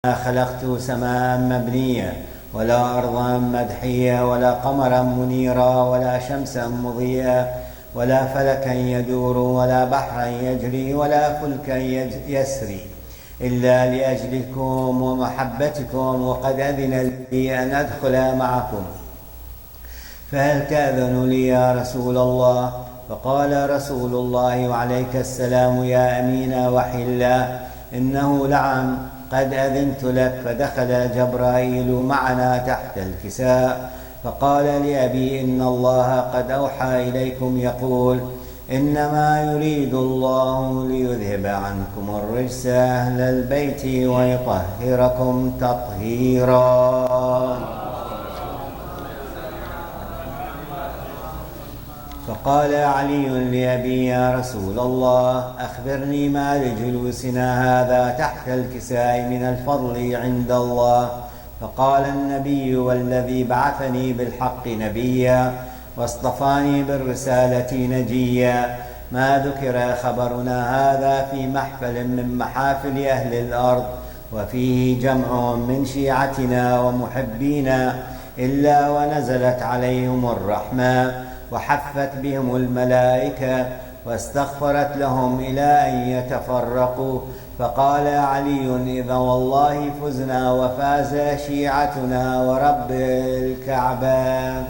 ما خلقت سماء مبنية ولا أرضا مدحية ولا قمرا منيرا ولا شمسا مضيئة ولا فلكا يدور ولا بحرا يجري ولا فلكا يسري إلا لأجلكم ومحبتكم، وقد أذن لي أن أدخل معكم، فهل تأذن لي يا رسول الله؟ فقال رسول الله وعليك السلام يا أمين وحي الله، إنه نعم قد أذنت لك. فدخل جبرائيل معنا تحت الكساء فقال لأبي إن الله قد أوحى إليكم يقول إنما يريد الله ليذهب عنكم الرجس أهل البيت ويطهركم تطهيرا. فقال علي لأبي يا رسول الله أخبرني ما لجلوسنا هذا تحت الكساء من الفضل عند الله. فقال النبي والذي بعثني بالحق نبيا واصطفاني بالرسالة نجيا، ما ذكر خبرنا هذا في محفل من محافل أهل الأرض وفيه جمع من شيعتنا ومحبينا إلا ونزلت عليهم الرحمة وحفت بهم الملائكة واستغفرت لهم إلى أن يتفرقوا. فقال علي إذا والله فزنا وفاز شيعتنا ورب الكعبة.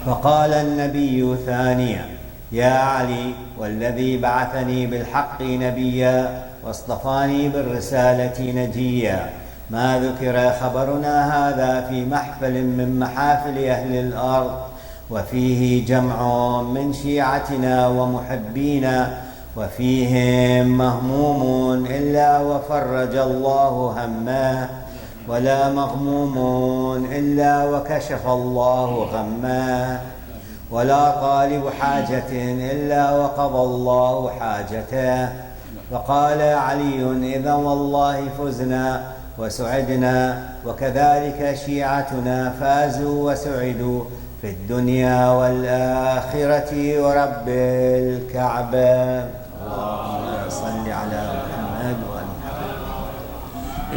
فقال النبي ثانيا يا علي والذي بعثني بالحق نبيا واصطفاني بالرسالة نجيا، ما ذكر خبرنا هذا في محفل من محافل أهل الأرض وفيه جمع من شيعتنا ومحبينا وفيهم مهموم إلا وفرج الله همه ولا مغموم إلا وكشف الله غمه ولا طالب حاجة إلا وقضى الله حاجته. فقال علي إذا والله فزنا وسعدنا وكذلك شيعتنا فازوا وسعدوا في الدنيا والآخرة ورب الكعبة. اللهم صل على محمد وآل محمد.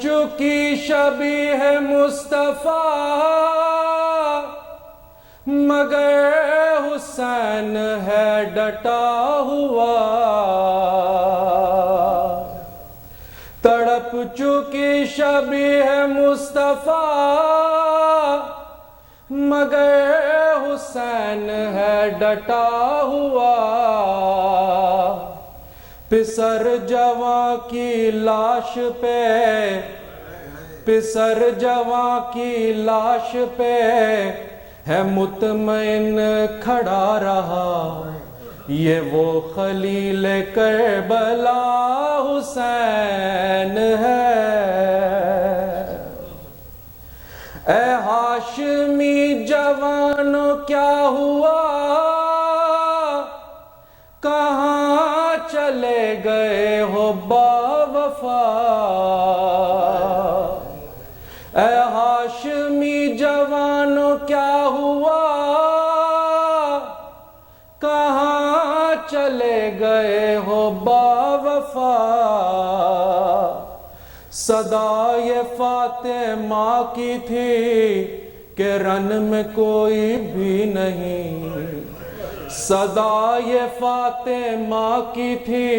چکی شبیہ مصطفیٰ مگر حسین ہے ڈٹا ہوا، تڑپ چکی شبیہ مصطفیٰ مگر حسین ہے ڈٹا ہوا، پسر جواں کی لاش پہ، پسر جواں کی لاش پہ ہے مطمئن کھڑا رہا، یہ وہ خلیل کربلا حسین ہے۔ اے ہاشمی جوانو کیا ہوا، کہاں چلے گئے ہو باوفا، اے ہاشمی جوانو کیا ہوا، کہاں چلے گئے ہو باوفا، صدا یہ فاطمہ کی تھی کہ رن میں کوئی بھی نہیں، صدا یہ فاطمہ کی تھی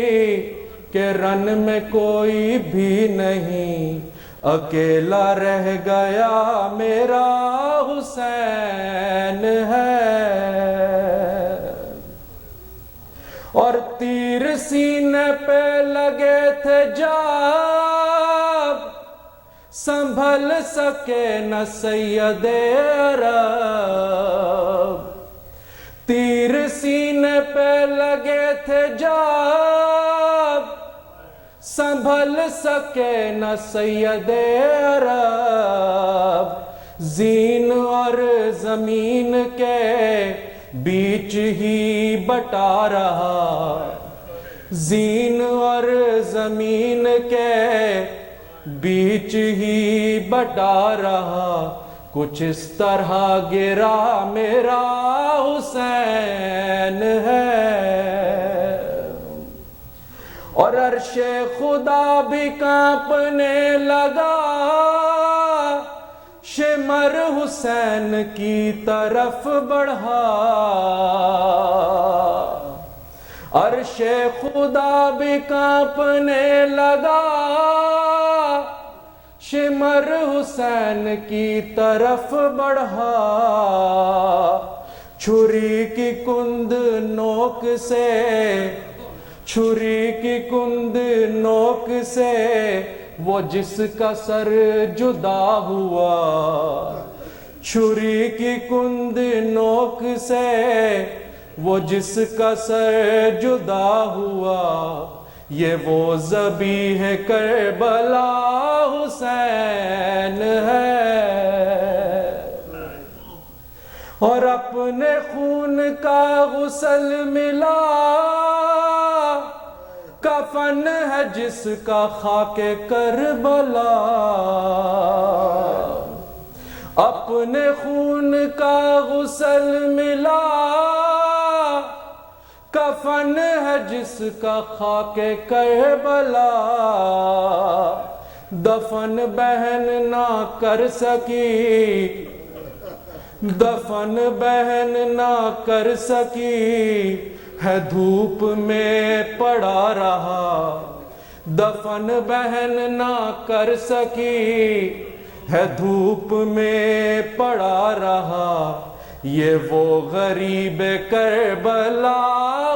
کہ رن میں کوئی بھی نہیں، اکیلا رہ گیا میرا حسین ہے، اور تیر سینے پہ لگے تھے جب سنبھل سکے نہ سید عرب، تیر سینے پہ لگے تھے جب سنبھل سکے نہ سید عرب، زین اور زمین کے بیچ ہی بٹا رہا، زین اور زمین کے بیچ ہی بٹا رہا، کچھ اس طرح گرا میرا حسین ہے، اور عرش خدا بھی کانپنے لگا، شمر حسین کی طرف بڑھا، عرش خدا بھی کانپنے لگا، شمر حسین کی طرف بڑھا، چھری کی کند نوک سے، چھری کی کند نوک سے وہ جس کا سر جدا ہوا، چھری کی کند نوک سے وہ جس کا سر جدا ہوا، یہ وہ ذبیح کربلا حسین ہے، اور اپنے خون کا غسل ملا، کفن ہے جس کا خاک کربلا، اپنے خون کا غسل ملا، کفن ہے جس کا خاک کربلا، دفن بہن نہ کر سکی، دفن بہن نہ کر سکی، ہے دھوپ میں پڑا رہا، دفن بہن نہ کر سکی، ہے دھوپ میں پڑا رہا، یہ وہ غریب کربلا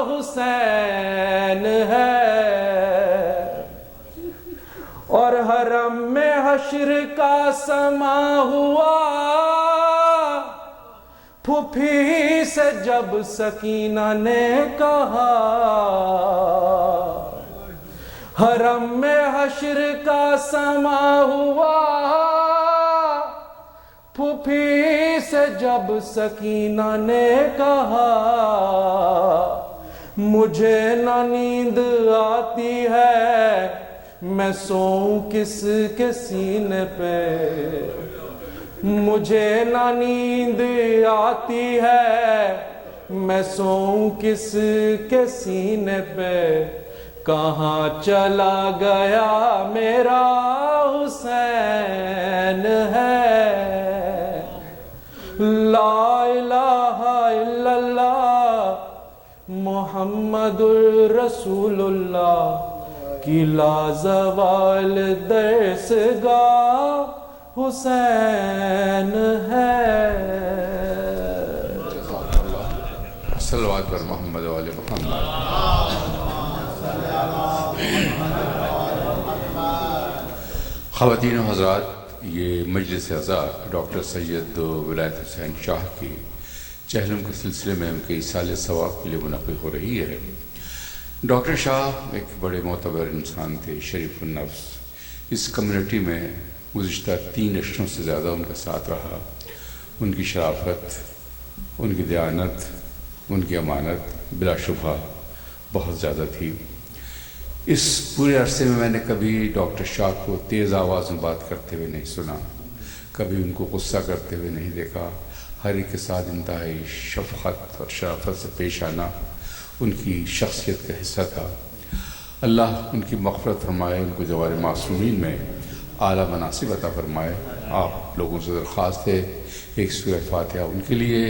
حسین ہے، اور حرم میں حشر کا سما ہوا، پھوپھی سے جب سکینہ نے کہا، حرم میں حشر کا سما ہوا، پھوپھی سے جب سکینہ نے کہا، مجھے نہ نیند آتی ہے، میں سوؤں کس کے سینے پہ، مجھے نہ نیند آتی ہے، میں سوؤں کس کے سینے پہ، کہاں چلا گیا میرا حسین ہے، لا الہ الا اللہ محمد رسول اللہ کی لازوال درسگاہ حسین ہے۔ صلوات پر محمد و آل محمد۔ خواتین و حضرات، یہ مجلس اعزاز ڈاکٹر سید ولایت حسین شاہ کی چہلم کے سلسلے میں ان کے ایصال ثواب کے لیے منعقد ہو رہی ہے۔ ڈاکٹر شاہ ایک بڑے معتبر انسان تھے، شریف النفس۔ اس کمیونٹی میں گزشتہ 3 عشروں سے زیادہ ان کا ساتھ رہا۔ ان کی شرافت، ان کی دیانت، ان کی امانت بلا شبہ بہت زیادہ تھی۔ اس پورے عرصے میں نے کبھی ڈاکٹر شاہ کو تیز آواز میں بات کرتے ہوئے نہیں سنا، کبھی ان کو غصہ کرتے ہوئے نہیں دیکھا۔ ہر ایک کے ساتھ انتہائی شفقت اور شرافت سے پیش آنا ان کی شخصیت کا حصہ تھا۔ اللہ ان کی مغفرت فرمائے، ان کو جوار معصومین میں اعلیٰ مناصب عطا فرمائے۔ آپ لوگوں سے درخواست ہے ایک سورہ فاتحہ ان کے لیے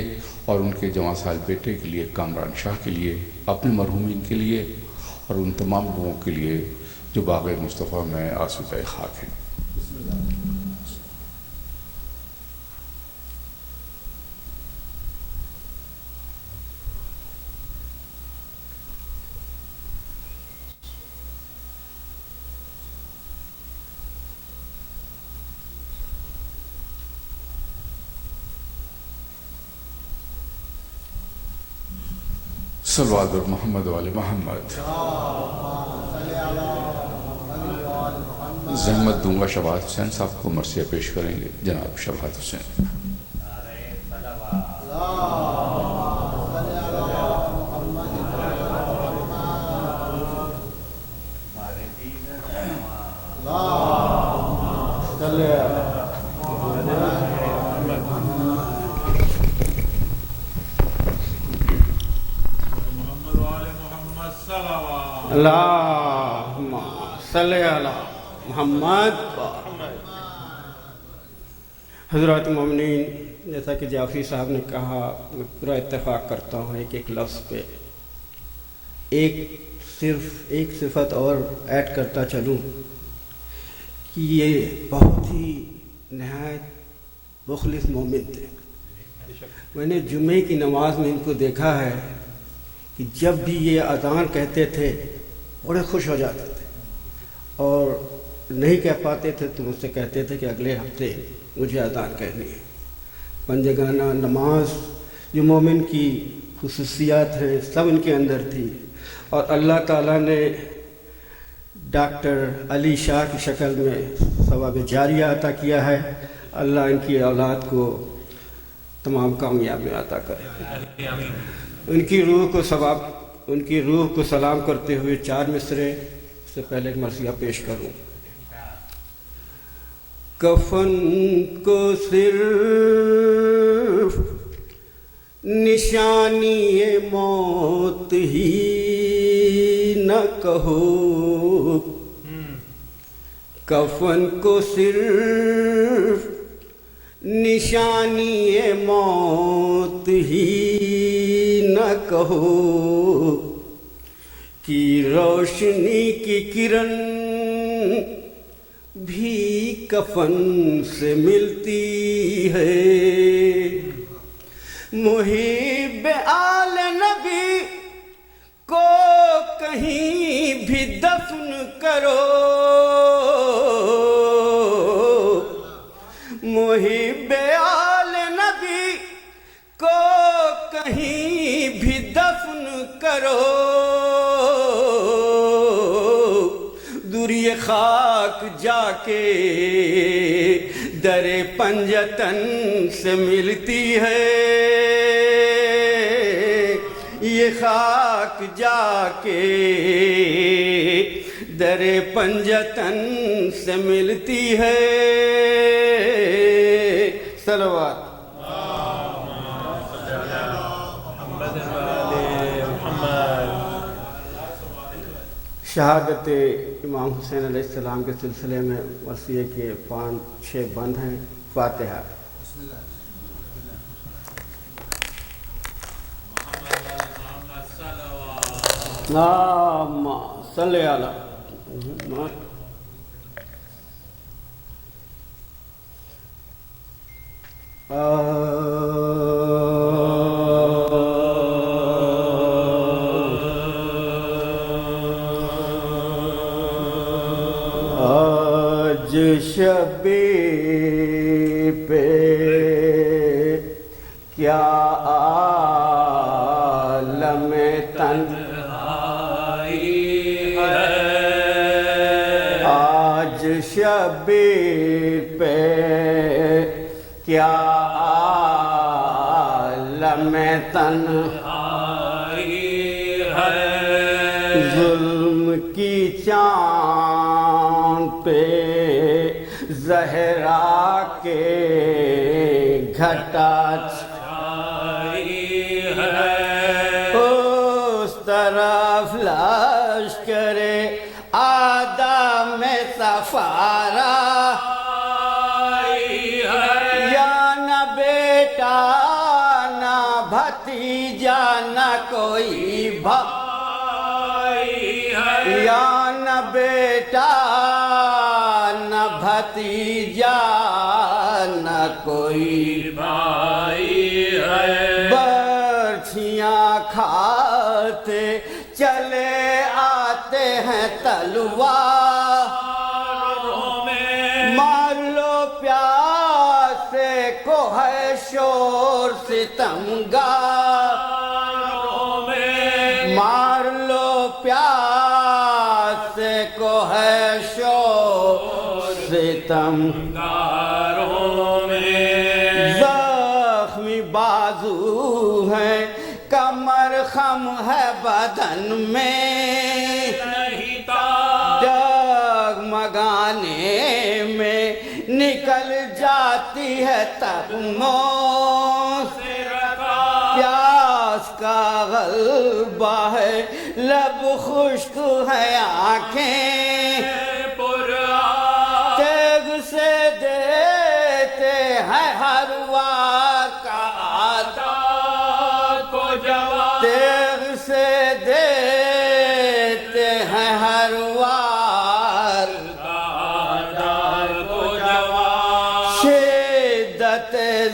اور ان کے جواں سال بیٹے کے لیے کامران شاہ کے لیے، اپنے مرحومین کے لیے اور ان تمام لوگوں کے لیے جو باغ مصطفیٰ میں آسودہ خاک ہیں۔ صلوات بر محمد و آل محمد۔ زحمت دوں گا شفاعت حسین صاحب کو مرثیہ پیش کریں گے جناب شفاعت حسین۔ اللہم صلی علی محمد۔ حضرات مومنین، جیسا کہ جعفری صاحب نے کہا، میں پورا اتفاق کرتا ہوں ایک لفظ پہ۔ صرف ایک صفت اور ایڈ کرتا چلوں کہ یہ بہت ہی نہایت مخلص مومن تھے۔ میں نے جمعے کی نماز میں ان کو دیکھا ہے کہ جب بھی یہ اذان کہتے تھے بڑے خوش ہو جاتے تھے، اور نہیں کہہ پاتے تھے تو مجھ سے کہتے تھے کہ اگلے ہفتے مجھے اذان کہنی ہے۔ پنجگانہ نماز جو مومن کی خصوصیات ہیں سب ان کے اندر تھی، اور اللہ تعالیٰ نے ڈاکٹر علی شاہ کی شکل میں ثواب جاریہ عطا کیا ہے۔ اللہ ان کی اولاد کو تمام کامیابیاں عطا کرے۔ ان کی روح کو سلام کرتے ہوئے 4 مصرے سے پہلے ایک مرثیہ پیش کروں۔ کفن کو صرف نشانی موت ہی نہ کہو، کفن کو صرف نشانی موت ہی نہ کہو، کہ روشنی کی کرن بھی کفن سے ملتی ہے۔ محب آل نبی کو کہیں بھی دفن کرو، محب آل نبی کو کہیں بھی دفن کرو، دوری خاک جا کے در پنجتن سے ملتی ہے، یہ خاک جا کے در پنجتن سے ملتی ہے۔ صلوات۔ شہادت امام حسین علیہ السلام کے سلسلے میں وصیے کے 5-6 بند ہیں. فاتحہ. اللہم صلی علی محمد. آج شبی پہ کیا عالم تنہائی ہے. آج شبی پہ کیا عالم تنہائی ہے. ظلم کی چاند پہ زہرا کے گھٹا چھائی ہے. اس طرف لشکر آدم سفارا یا نہ بیٹا نہ بھتیجا نہ کوئی بھائی ہے. یا نہ بیٹا نہ بھتیجا نہ کوئی بھائی ہے. برچھیاں کھاتے چلے آتے ہیں تلواروں میں. مار لو پیاسے کو ہے شور ستمگاروں میں. مار لو پیاسے کو ہے شور ستمگاروں میں. زخمی بازو ہے کمر خم ہے بدن میں. جگمگانے میں نکل جاتی ہے تب موت. پیاس کا غلبہ ہے لب خشک ہے آنکھیں. تیغ سے دیتے ہیں ہر وار کا آدھا کو جواب. تیغ سے دیتے ہیں ہر وار کا آدھا کو جواب. شدت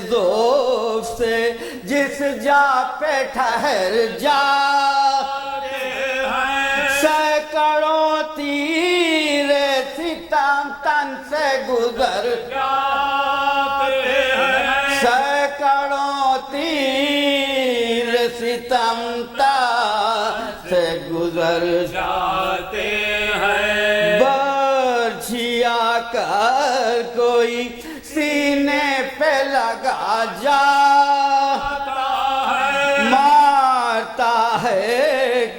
ذوف سے جس جا پہ ٹھہر جاتے ہیں. سینکڑوں تیر ستم تن سے گزر جاتے ہیں. سینکڑوں تیر ستم تن سے گزر جاتے ہیں. برچھیا کر کوئی سینے پہ لگا جاتا ہے. مارتا ہے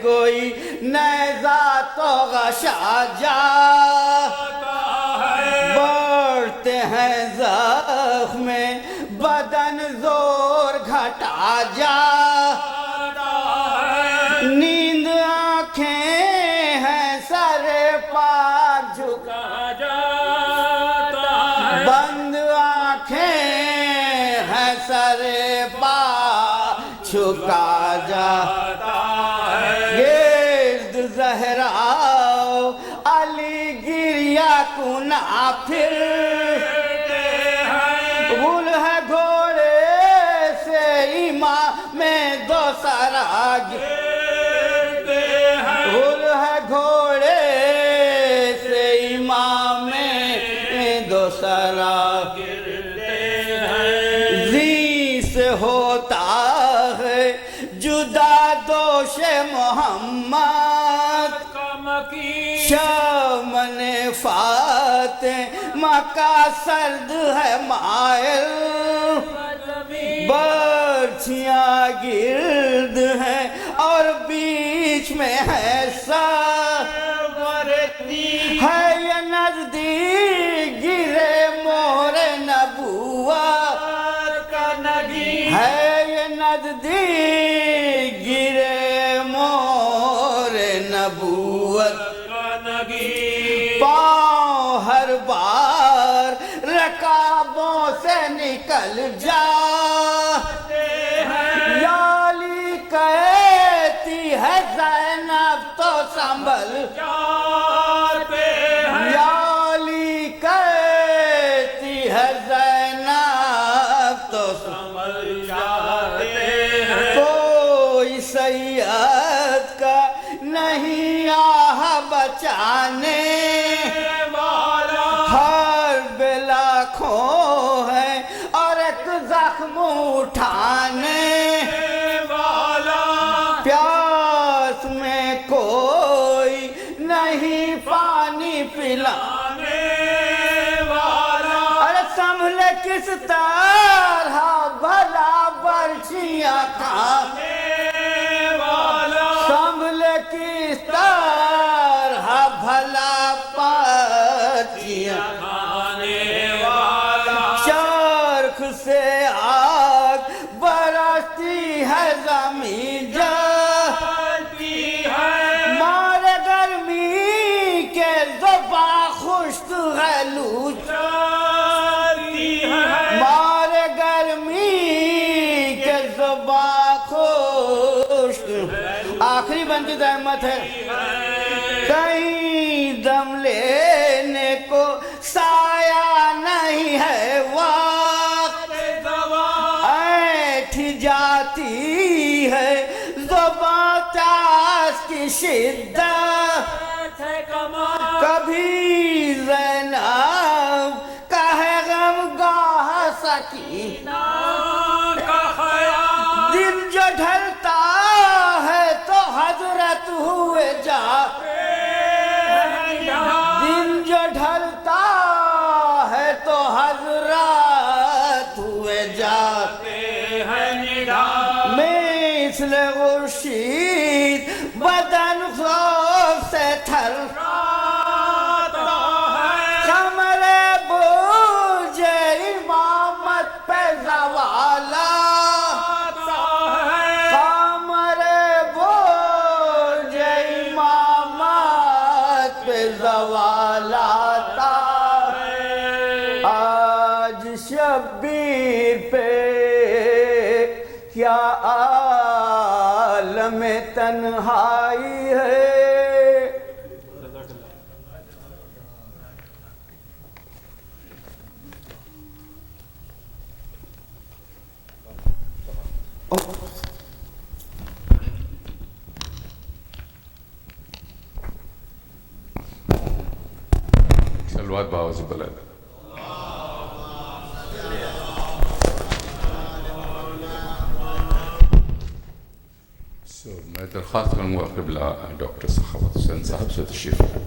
کوئی نیزہ تو غشا جاتا ہے. بڑھتے ہیں زخم بدن زور گھٹا جاتا ہے. نیند آنکھیں ہیں سر پاک جھکا جاتا ہے. بند آنکھیں ہیں سر پاک جھکا جاتا ہے. گرد زہرا علی گریا کنا پھرتے ہیں. غل ہے گھوڑے سے امام دو سرا گرتے ہیں. غل ہے گھوڑے سے امام دو سرا گرتے ہیں. زی سے ہوتا ہے جدا دوش محمد شمن فاطمہ کا سرد ہے مائل. برچھیاں گرد ہیں اور بیچ میں ہے ساورتی ہے. یہ نزدیک گرے مور نبوت کا نگی ہے. یہ نزدیک گرے مور نبوت نکل جاتے ہیں، یالی کہتی ہے زینب تو سنبھل جاتے ہیں، یالی کہتی ہے زینب تو سنبھل جاتے ہیں، کوئی سید کا نہیں آہ بچانے والا، ہر بلا کھو ہے اور ایک زخم اٹھانے والا، پیاس میں کوئی نہیں پانی پلانے والا، ارے سنبھلے کس طرح بھلا برچیاں کھانے والا، سنبھلے کس طرح بھلا برچیاں کھانے والا، چرخ سے آگ برستی ہے زمین جلتی ہے، مارے گرمی کے زباں خشک ہے لو جلتی ہے، مارے گرمی کے زباں خشک، آخری بندی احمد ہے، کہیں دم لینے کو سایہ نہیں ہے وقت، ایٹھ جاتی ہے زباں تاس کی شدت، کبھی زینب کا ہے غم گاہ سکینہ کا خیال، دن جو ڈھلتا ہے تو حضرت ہوئے جاتے ہیں، دن جو ڈھلتا ہے تو حضرت ہوئے جاتے ہیں، مثل خورشید بدن خوف سے تھراتا ہے، قمر برج امامت پہ زوال آتا ہے، قمر برج امامت پہ زوال آتا ہے، آج شبیر پہ کیا عالم تنہائی ہے، صلوات بآواز بلند۔ میں درخواست کروں گا قبلہ ڈاکٹر سخاوت حسین صاحب سے تشریف لائیں۔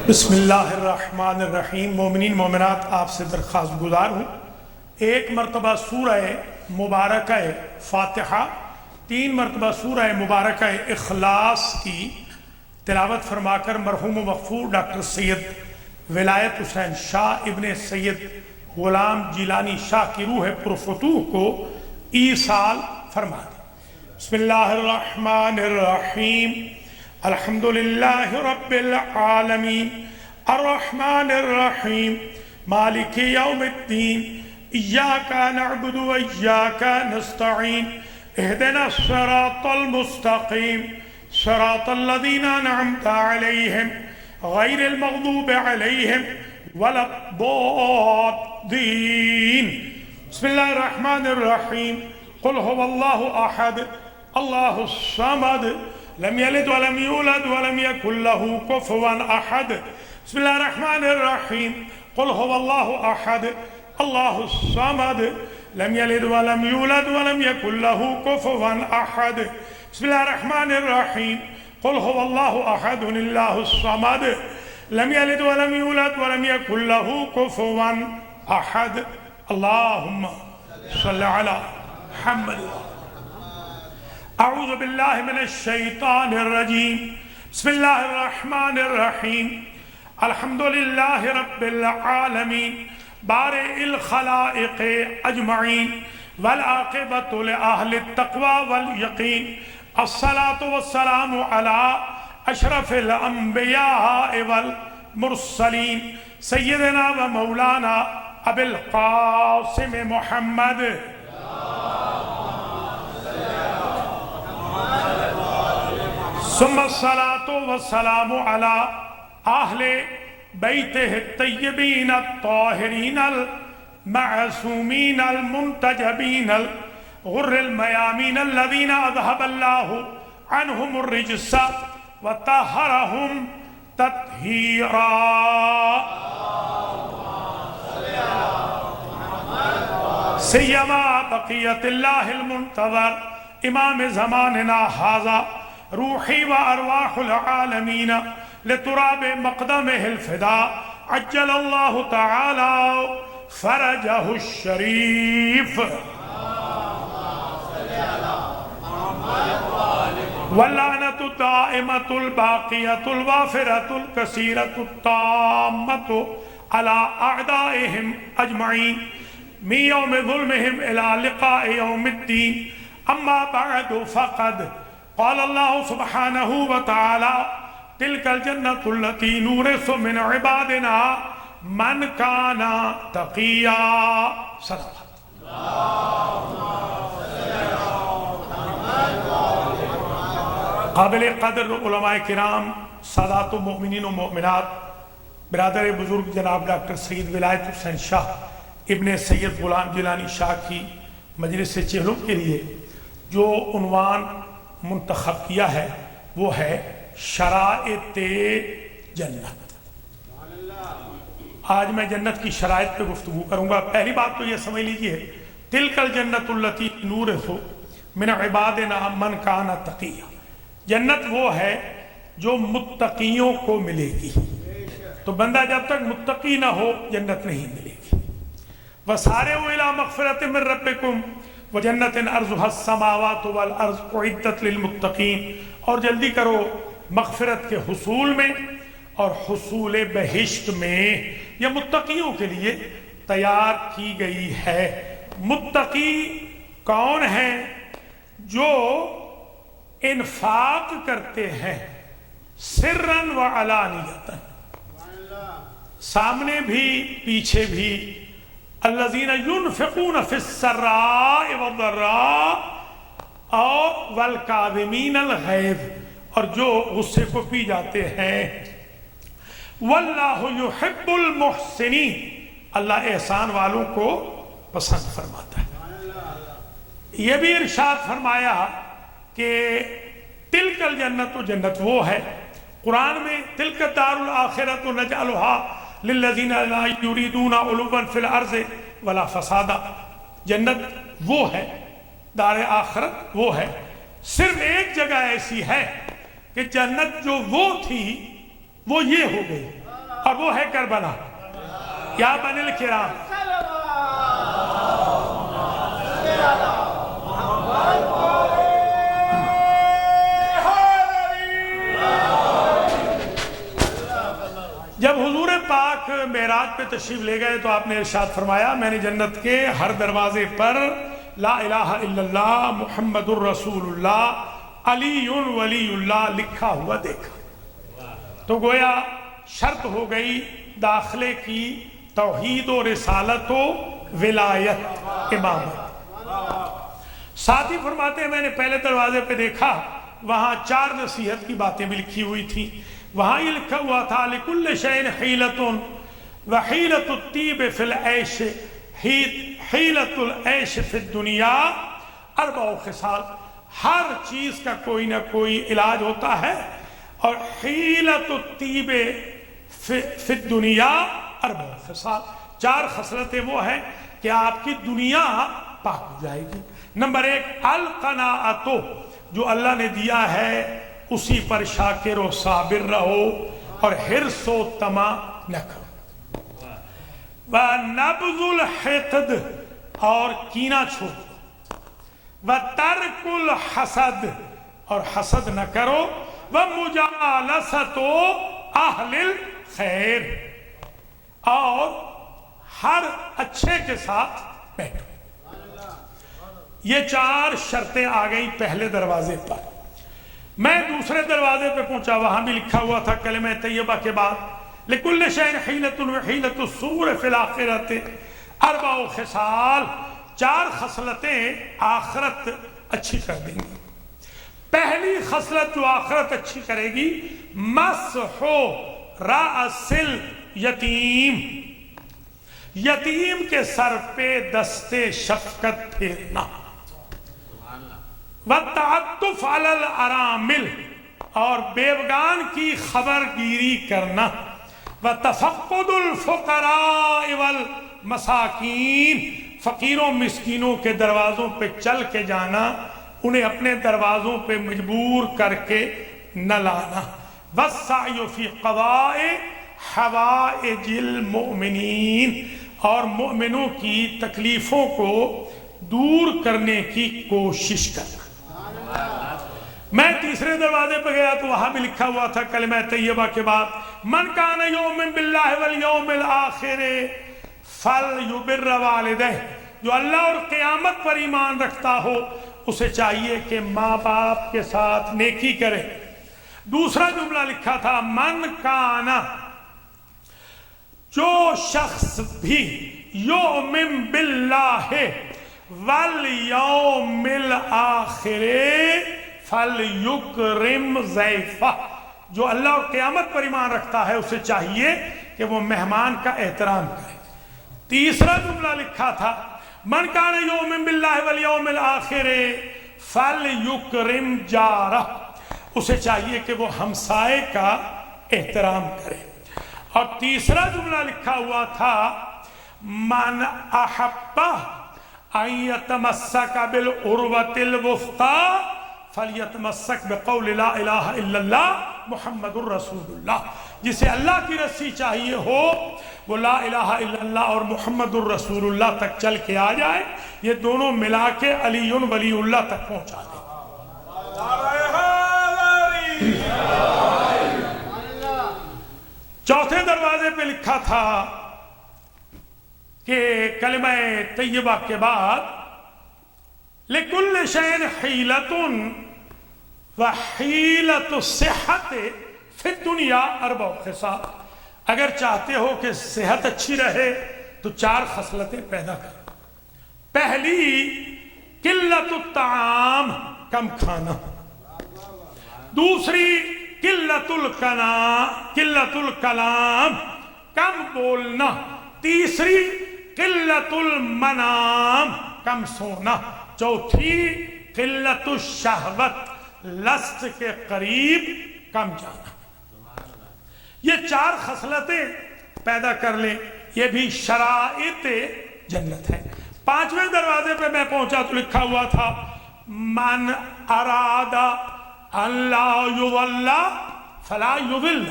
بسم اللہ الرحمن الرحیم۔ مومنین مومنات، آپ سے درخواست گزار ہوں ایک مرتبہ سورہ مبارکہ فاتحہ، 3 مرتبہ سورہ مبارکہ اخلاص کی تلاوت فرما کر مرحوم و مغفور ڈاکٹر سید ولایت حسین شاہ ابن سید غلام جیلانی شاہ کی روح پرفتوح کو ایصال فرما دیں۔ بسم اللہ الرحمن الرحیم، الحمدللہ رب العالمین، الرحمن الرحیم، مالک یوم الدین، ایاک نعبد و ایاک نستعین، اہدنا الصراط المستقیم، صراط الذین انعمت علیہم غیر المغضوب علیہم ولا الضالین۔ بسم اللہ الرحمن الرحیم، قل هو اللہ احد اللہ الصمد لم یلد ولم یولد ولم یکن له کفوا احد۔ بسم اللہ الرحمن الرحیم، قل هو اللہ احد اللہ الصمد لم یلد ولم یولد ولم یکن له کفوا احد۔ بسم اللہ الرحمن الرحیم، قل هو اللہ احد اللہ الصمد لم یلد ولم یولد ولم یکن له کفوا احد۔ اللہم صل علی محمد۔ اعوذ باللہ من الشیطان الرجیم، بسم اللہ الرحمن الرحیم، الحمدللہ رب العالمین، بارئ الخلائق اجمعین، والعاقبۃ لأہل التقوی والیقین الصلاۃ والسلام علی اشرف الانبیاء والمرسلین سیدنا و مولانا ابی القاسم محمد ثم الصلاۃ والسلام علی اہل بیتہ الطیبین الطاہرین المعصومین المنتجبین الغر المیامین الذین اذهب اللہ عنہم الرجس وطہرہم تطہیرا سیما بقیت اللہ المنتظر امام زماننا ھذا روحی و ارواح العالمین لتراب مقدمہ الفداء عجل اللہ تعالی فرجہ الشریف واللعنۃ الدائمۃ الباقیۃ الوافرۃ الکثیرۃ التامۃ علی اعدائہم اجمعین من یوم ظلمہم الی لقاء یوم الدین اما بعد فقد قال اللہ سبحانہ وتعالی تلک الجنۃ التی نورث من عبادنا من کان تقیا صدق قابل قدر علماء کرام سادات و مؤمنین و مؤمنات برادر بزرگ جناب ڈاکٹر سید ولایت حسین شاہ ابن سید غلام جیلانی شاہ کی مجلس چہلم کے لیے جو عنوان منتخب کیا ہے وہ ہے شرائط جنت۔ آج میں جنت کی شرائط پہ گفتگو کروں گا۔ پہلی بات تو یہ سمجھ لیجئے تلک الجنت التی نورث من عبادنا من کان تقیا، جنت وہ ہے جو متقیوں کو ملے گی۔ تو بندہ جب تک متقی نہ ہو جنت نہیں ملے گی۔ وَسَارِعُوا إِلَىٰ مَغْفِرَةٍ مِّن رَّبِّكُمْ وَجَنَّةٍ عَرْضُهَا السَّمَاوَاتُ وَالْأَرْضُ أُعِدَّتْ لِلْمُتَّقِينَ، اور جلدی کرو مغفرت کے حصول میں اور حصول بہشت میں، یہ متقیوں کے لیے تیار کی گئی ہے۔ متقی کون ہیں؟ جو انفاق کرتے ہیں سرًا و علانیۃً، سامنے بھی پیچھے بھی، الذین ينفقون فی السراء والضراء اور والکاظمین الغیظ، اور جو غصے کو پی جاتے ہیں۔ واللہ یحب المحسنین، اللہ احسان والوں کو پسند فرماتا ہے۔ یہ بھی ارشاد فرمایا کہ تلک الجنت، جنت وہ ہے، قرآن میں تلک الدار الآخرۃ نجعلھا للذین لا یریدون علوا فی الارض ولا فسادا، جنت وہ ہے، دار آخرت وہ ہے۔ صرف ایک جگہ ایسی ہے کہ جنت جو وہ تھی وہ یہ ہو گئی، اور وہ ہے کربلا۔ یا بنی الکرام، جب حضور پاک معراج پہ تشریف لے گئے تو آپ نے ارشاد فرمایا میں نے جنت کے ہر دروازے پر لا الہ الا اللہ محمد الرسول اللہ علی ولی اللہ لکھا ہوا دیکھا۔ تو گویا شرط ہو گئی داخلے کی توحید و رسالت و ولایت امامت۔ ساتھ ہی فرماتے ہیں میں نے پہلے دروازے پہ دیکھا، وہاں 4 نصیحت کی باتیں بھی لکھی ہوئی تھیں۔ وہاں یہ لکھا ہوا تھا لِكُلِّ شَيْءٍ حِيلَةٌ وَحِيلَةُ الطِّيبِ فِي الْعَيْشِ حِيلَةُ الْعَيْشِ فِي الدُّنْيَا 4 خصال، ہر چیز کا کوئی نہ کوئی علاج ہوتا ہے، اور حِيلَةُ الطِّيبِ فِي الدُّنْيا 4 خصال، 4 خصلتیں وہ ہیں کہ آپ کی دنیا پاک ہو جائے گی۔ نمبر 1 القناعۃ، جو اللہ نے دیا ہے اسی پر شاکر و صابر رہو اور حرص و طمع نہ کرو۔ وَنَبْذُ الْحِقْدِ، اور کینہ چھوڑ دو۔ وَتَرْكُ الْحَسَدِ، اور حسد نہ کرو۔ وَمُجَالَسَةُ أَهْلِ الْخَيْرِ، اور ہر اچھے کے ساتھ بیٹھو۔ یہ 4 شرطیں آ گئیں پہلے دروازے پر. میں دوسرے دروازے پہ پہنچا, وہاں بھی لکھا ہوا تھا کلمہ طیبہ کے بعد لکل شیء حیلۃ وحیلۃ السرور فی الآخرۃ اربع خصال, 4 خصلتیں آخرت اچھی کر دیں گی. پہلی خصلت جو آخرت اچھی کرے گی, مسح رأس الیتیم, یتیم کے سر پہ دستے شفقت پھیرنا. وَالتَّعَطُّفُ عَلَى الْأَرَامِلِ, اور بیوگان کی خبر گیری کرنا. وَتَفَقُّدُ الْفُقَرَاءِ وَالْمَسَاكِينِ, فقیروں مسکینوں کے دروازوں پہ چل کے جانا, انہیں اپنے دروازوں پہ مجبور کر کے نہ لانا. وَالسَّعْيُ فِي قَضَاءِ حَوَائِجِ الْمُؤْمِنِينَ, اور مومنوں کی تکلیفوں کو دور کرنے کی کوشش کرنا. میں تیسرے دروازے پہ گیا تو وہاں بھی لکھا ہوا تھا کلمہ طیبہ کے بعد من کان یؤمن باللہ والیوم الآخر فلیبر والدہ, جو اللہ اور قیامت پر ایمان رکھتا ہو اسے چاہیے کہ ماں باپ کے ساتھ نیکی کرے. دوسرا جملہ لکھا تھا من کانا, جو شخص بھی یؤمن باللہ والیوم الآخر فلیکرم ضیفہ, جو اللہ اور قیامت پر ایمان رکھتا ہے اسے چاہیے کہ وہ مہمان کا احترام کرے. تیسرا جملہ لکھا تھا من کان یؤمن باللہ والیوم الآخر فلیکرم جارہ, اسے چاہیے کہ وہ ہمسائے کا احترام کرے. اور تیسرا جملہ لکھا ہوا تھا من احب ان یتمسک بالعروۃ الوثقی فلیتمسک بقول لا الہ الا اللہ محمد الرسول اللہ, جسے اللہ کی رسی چاہیے ہو وہ لا الہ الا اللہ اور محمد الرسول اللہ تک چل کے آ جائے, یہ دونوں ملا کے علی ولی اللہ تک پہنچا دے. چوتھے دروازے پہ لکھا تھا کہ کلمہ طیبہ کے بعد لِكُلِّ شَيْءٍ حِيلَةٌ وَحِيلَةُ الصِّحَّةِ فِي الدُّنْيَا أَرْبَعُ خِصَالٍ, اگر چاہتے ہو کہ صحت اچھی رہے تو 4 خصلتیں پیدا کرو. پہلی قلت الطعام, کم کھانا. دوسری قلت الکلام, کم بولنا. تیسری قلت المنام, کم سونا. چوتھی قلت الشہوت, لست کے قریب کم جانا. یہ 4 خصلتیں پیدا کر لیں, یہ بھی شرائط جنت ہے. 5ویں دروازے پہ میں پہنچا تو لکھا ہوا تھا من اراد ان لا یضل فلا یضل,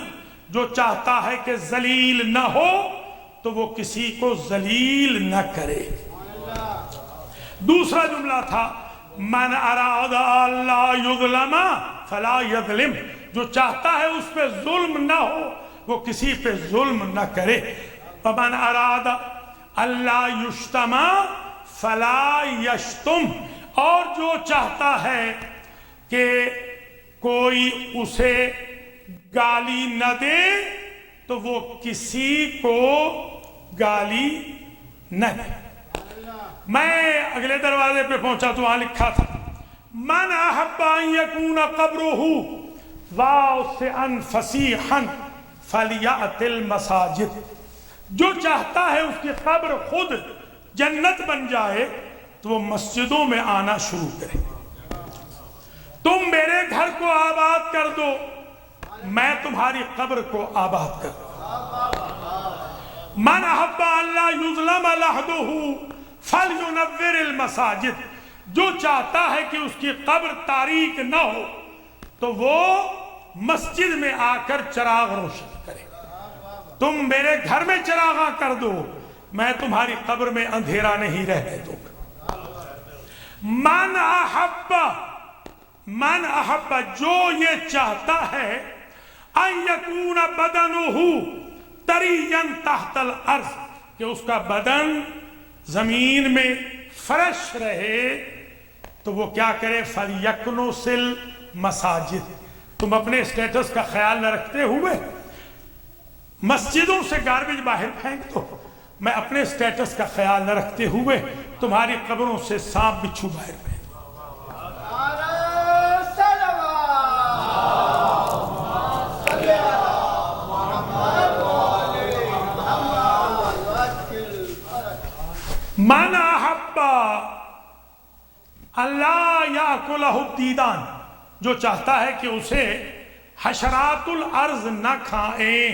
جو چاہتا ہے کہ ذلیل نہ ہو تو وہ کسی کو ذلیل نہ کرے. دوسرا جملہ تھا من اراد ان لا یظلم فلا یظلم, جو چاہتا ہے اس پہ ظلم نہ ہو وہ کسی پہ ظلم نہ کرے. ومن اراد ان لا یشتم فلا یشتم, اور جو چاہتا ہے کہ کوئی اسے گالی نہ دے تو وہ کسی کو گالی نہ دے. میں اگلے دروازے پہ پہنچا تو وہاں لکھا تھا من احب ان یکون قبرہ واسعا فسیحا فلیأت المساجد, جو چاہتا ہے اس کی قبر خود جنت بن جائے تو وہ مسجدوں میں آنا شروع کرے. تم میرے گھر کو آباد کر دو, میں تمہاری قبر کو آباد کر دوں. من احب ان لا یظلم لحدہ فَلْيُنَوِّرِ الْمَسَاجِدِ, جو چاہتا ہے کہ اس کی قبر تاریک نہ ہو تو وہ مسجد میں آ کر چراغ روشن کرے. تم میرے گھر میں چراغاں کر دو, میں تمہاری قبر میں اندھیرا نہیں رہنے دوں گا. من احب, جو یہ چاہتا ہے ان یکون بدنہ طریا تحت الارض, کہ اس کا بدن زمین میں فرش رہے تو وہ کیا کرے؟ فَلْيَكْنُسِ الْمَسَاجِدِ، تم اپنے اسٹیٹس کا خیال نہ رکھتے ہوئے مسجدوں سے گاربیج باہر پھینک دو، میں اپنے اسٹیٹس کا خیال نہ رکھتے ہوئے تمہاری قبروں سے سانپ بچھو باہر پھینک دو۔ من احب اللہ یاکلہ الدیدان، جو چاہتا ہے کہ اسے حشرات الارض نہ کھائیں،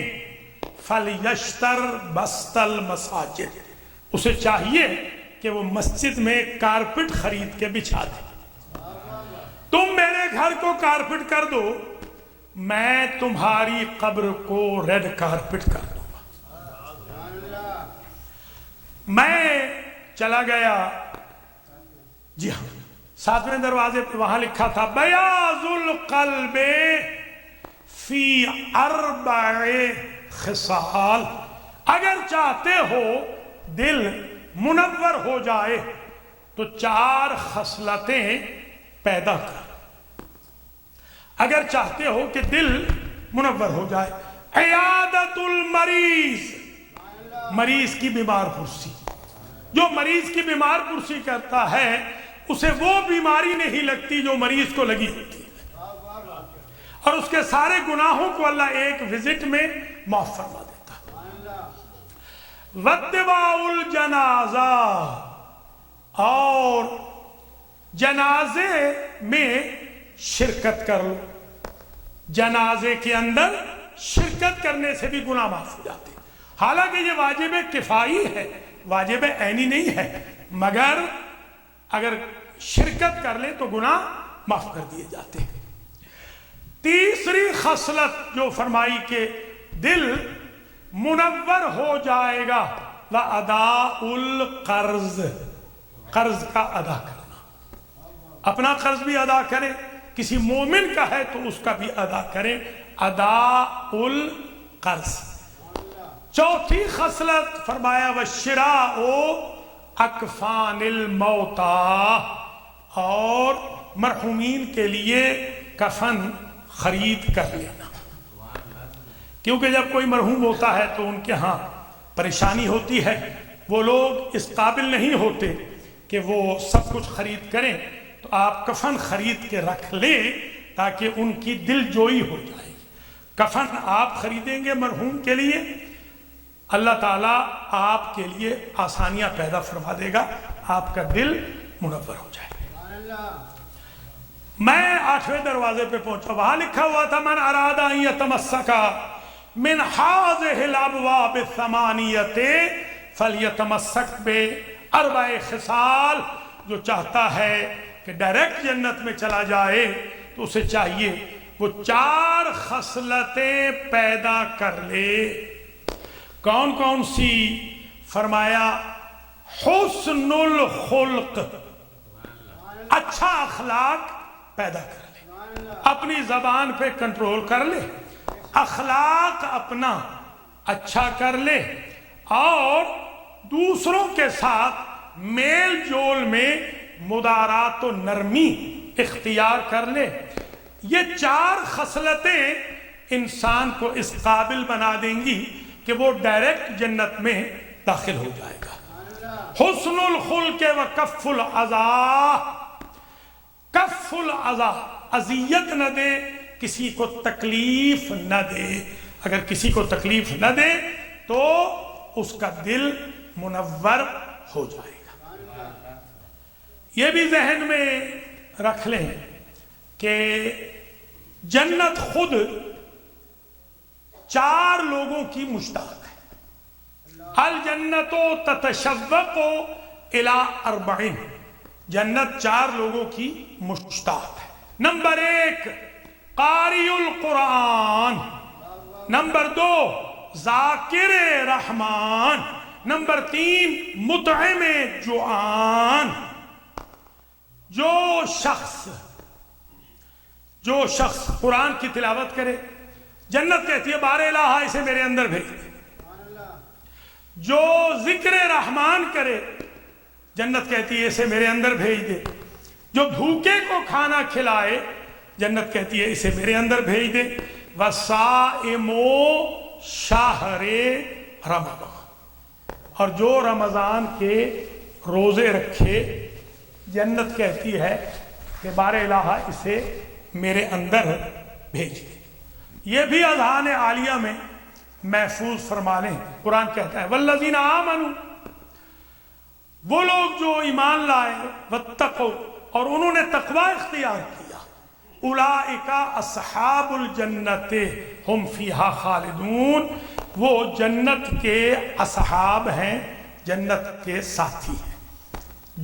فلیشتر بسط المساجد، اسے چاہیے کہ وہ مسجد میں کارپٹ خرید کے بچھا دے۔ تم میرے گھر کو کارپٹ کر دو، میں تمہاری قبر کو ریڈ کارپٹ کر دوں گا۔ میں چلا گیا، جی ہاں، 7ویں دروازے پہ وہاں لکھا تھا بیاض القلب فی 4 خصال، اگر چاہتے ہو دل منور ہو جائے تو 4 خصلتیں پیدا کر۔ اگر چاہتے ہو کہ دل منور ہو جائے، عیادت المریض، مریض کی بیمار پرسی، جو مریض کی بیمار پرسی کرتا ہے اسے وہ بیماری نہیں لگتی جو مریض کو لگی ہوتی ہے، اور اس کے سارے گناہوں کو اللہ ایک وزٹ میں معاف فرما دیتا ہے۔ واتباع الجنازہ، اور جنازے میں شرکت کر لو، جنازے کے اندر شرکت کرنے سے بھی گناہ معاف ہو جاتے ہیں۔ حالانکہ یہ واجب کفائی ہے، واجب عینی نہیں ہے، مگر اگر شرکت کر لیں تو گناہ معاف کر دیے جاتے ہیں۔ تیسری خصلت جو فرمائی کہ دل منور ہو جائے گا، وَأَدَاءُ الْقَرْضِ، قرض کا ادا کرنا، اپنا قرض بھی ادا کرے، کسی مومن کا ہے تو اس کا بھی ادا کرے، اَدَاءُ الْقَرْض۔ چوتھی خصلت فرمایا وَشِرَاءُ اکفان الموتى، اور مرحومین کے لیے کفن خرید کر لینا، کیونکہ جب کوئی مرحوم ہوتا ہے تو ان کے ہاں پریشانی ہوتی ہے، وہ لوگ اس قابل نہیں ہوتے کہ وہ سب کچھ خرید کریں، تو آپ کفن خرید کے رکھ لیں تاکہ ان کی دل جوئی ہو جائے۔ کفن آپ خریدیں گے مرحوم کے لیے، اللہ تعالیٰ آپ کے لیے آسانیاں پیدا فرما دے گا، آپ کا دل منور ہو جائے۔ میں 8ویں دروازے پہ پہنچا، وہاں لکھا ہوا تھا من اراد ان یتمسک من هذه الابواب الثمانیة فلیتمسک باربع خصال، جو چاہتا ہے کہ ڈائریکٹ جنت میں چلا جائے تو اسے چاہیے وہ 4 خصلتیں پیدا کر لے۔ کون کون سی؟ فرمایا حسن الخلق، اچھا اخلاق پیدا کر لے، اپنی زبان پہ کنٹرول کر لے، اخلاق اپنا اچھا کر لے، اور دوسروں کے ساتھ میل جول میں مدارات و نرمی اختیار کر لے۔ یہ 4 خصلتیں انسان کو اس قابل بنا دیں گی کہ وہ ڈائریکٹ جنت میں داخل ہو جائے گا۔ حسن الخلق و کف العزا، کف العزا، اذیت نہ دے، کسی کو تکلیف نہ دے، اگر کسی کو تکلیف نہ دے تو اس کا دل منور ہو جائے گا۔ یہ بھی ذہن میں رکھ لیں کہ جنت خود 4 لوگوں کی مشتاق ہے۔ الجنت تتشوق الی 40، جنت 4 لوگوں کی مشتاق ہے۔ نمبر 1 قاری القرآن، نمبر 2 ذاکر رحمان، نمبر 3 مطعم جوعان۔ جو شخص قرآن کی تلاوت کرے، جنت کہتی ہے بار الہ اسے میرے اندر بھیج دے۔ جو ذکر رحمان کرے، جنت کہتی ہے اسے میرے اندر بھیج دے۔ جو بھوکے کو کھانا کھلائے، جنت کہتی ہے اسے میرے اندر بھیج دے۔ وَصَائِمُ شَہْرِ رمضان، اور جو رمضان کے روزے رکھے، جنت کہتی ہے کہ بار الہ اسے میرے اندر بھیج دے۔ یہ بھی اذہان عالیہ میں محفوظ فرما لیں۔ قرآن کہتا ہے والذین آمنوا، وہ لوگ جو ایمان لائے، واتقوا، اور انہوں نے تقوی اختیار کیا، اولئک اصحاب الجنت ہم فیہا خالدون، وہ جنت کے اصحاب ہیں، جنت کے ساتھی ہیں،